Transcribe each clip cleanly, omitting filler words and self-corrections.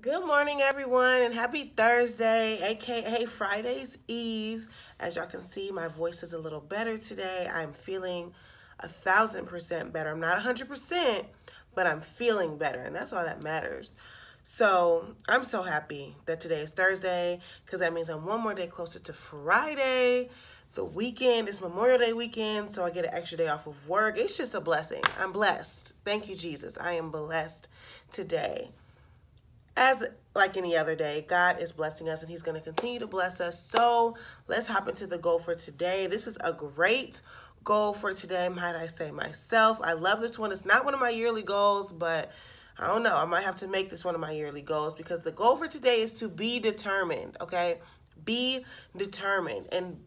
Good morning, everyone, and happy Thursday, aka Friday's Eve. As y'all can see, my voice is a little better today. I'm feeling 1,000% better. I'm not 100%, but I'm feeling better, and that's all that matters. So I'm so happy that today is Thursday because that means I'm one more day closer to Friday. The weekend is Memorial Day weekend, so I get an extra day off of work. It's just a blessing. I'm blessed. Thank you, Jesus. I am blessed today. As like any other day, God is blessing us and He's going to continue to bless us. So let's hop into the goal for today. This is a great goal for today, might I say myself. I love this one. It's not one of my yearly goals, but I don't know. I might have to make this one of my yearly goals because the goal for today is to be determined, okay? Be determined. And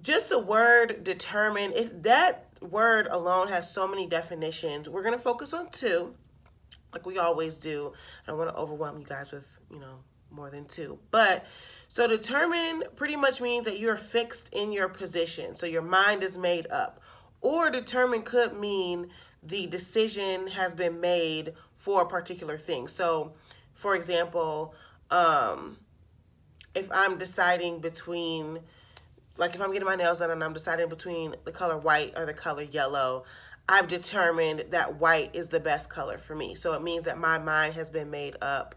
just the word determined, if that word alone has so many definitions, we're going to focus on two like we always do. I don't want to overwhelm you guys with, more than two. But so determined pretty much means that you're fixed in your position. So your mind is made up. Or determined could mean the decision has been made for a particular thing. So, for example, if I'm deciding between, like if I'm getting my nails done and I'm deciding between the color white or the color yellow, I've determined that white is the best color for me. So it means that my mind has been made up,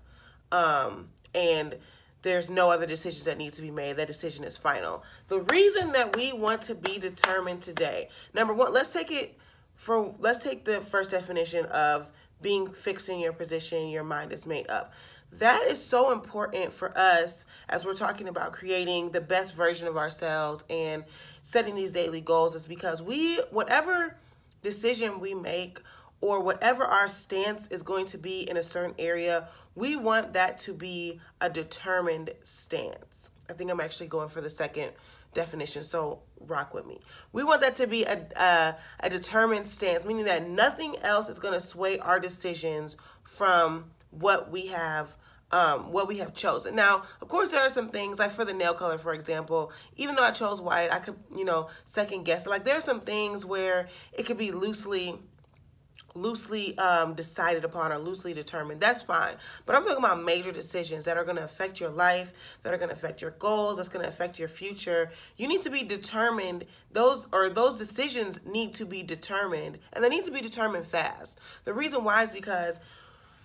and there's no other decisions that need to be made. That decision is final. The reason that we want to be determined today, number one, let's take the first definition of being fixed in your position, your mind is made up. That is so important for us as we're talking about creating the best version of ourselves and setting these daily goals, is because whatever decision we make or whatever our stance is going to be in a certain area, we want that to be a determined stance. I think I'm actually going for the second definition, so rock with me. We want that to be a determined stance, meaning that nothing else is going to sway our decisions from what we have chosen. Now, of course, there are some things, like for the nail color, for example, even though I chose white, I could, second guess it. Like there are some things where it could be loosely decided upon or loosely determined. That's fine. But I'm talking about major decisions that are going to affect your life, that are going to affect your goals, that's going to affect your future. You need to be determined. Those decisions need to be determined, and they need to be determined fast. The reason why is because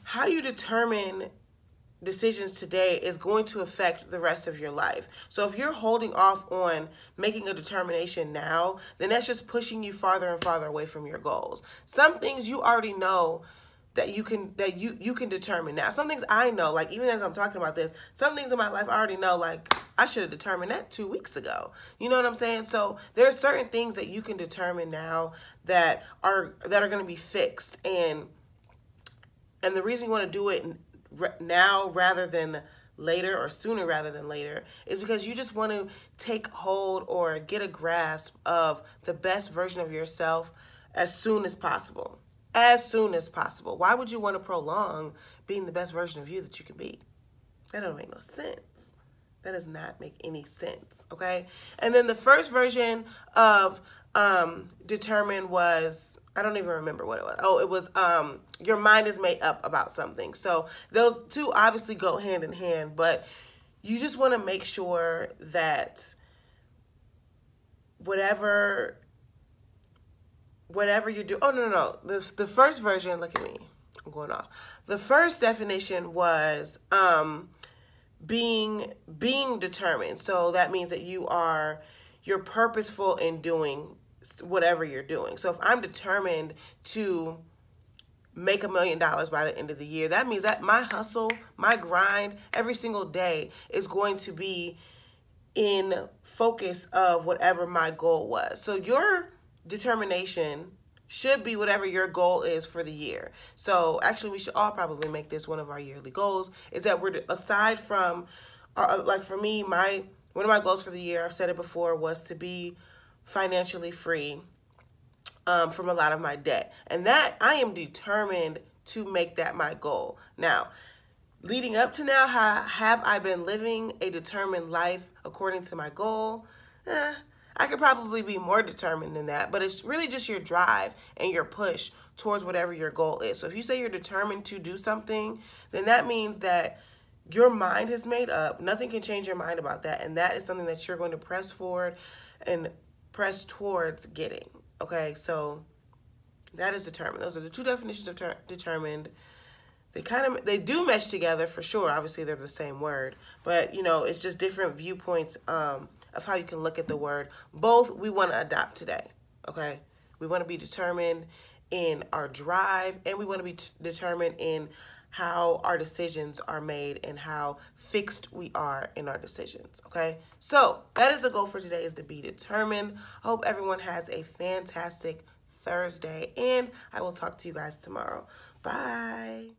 how you determine decisions today is going to affect the rest of your life. So if you're holding off on making a determination now, then that's just pushing you farther and farther away from your goals. Some things you already know that you can determine now. Some things I know, like even as I'm talking about this, some things in my life I already know, like I should have determined that 2 weeks ago. You know what I'm saying? So there are certain things that you can determine now that are going to be fixed, and the reason you want to do it now rather than later, or sooner rather than later, is because you just want to take hold or get a grasp of the best version of yourself as soon as possible. As soon as possible. Why would you want to prolong being the best version of you that you can be? That don't make no sense. That does not make any sense, okay? And then the first version of determine was, I don't even remember what it was. Oh, it was your mind is made up about something. So those two obviously go hand in hand, but you just want to make sure that whatever you do. Oh, no. The first version, look at me. I'm going off. The first definition was being determined. So that means that you're purposeful in doing whatever you're doing. So if I'm determined to make $1 million by the end of the year, that means that my hustle, my grind every single day is going to be in focus of whatever my goal was. So your determination should be whatever your goal is for the year. So actually we should all probably make this one of our yearly goals, is that we're, aside from, like for me, one of my goals for the year, I've said it before, was to be financially free from a lot of my debt. And that I am determined to make that my goal. Now, leading up to now, have I been living a determined life according to my goal? I could probably be more determined than that, but it's really just your drive and your push towards whatever your goal is. So if you say you're determined to do something, then that means that your mind has made up. Nothing can change your mind about that. And that is something that you're going to press forward and press towards getting. Okay, so that is determined. Those are the two definitions of determined. They do mesh together for sure. Obviously, they're the same word, but it's just different viewpoints of how you can look at the word. Both we want to adopt today. Okay, we want to be determined in our drive, and we want to be determined in how our decisions are made and how fixed we are in our decisions. Okay, so that is the goal for today, is to be determined. I hope everyone has a fantastic Thursday, and I will talk to you guys tomorrow. Bye.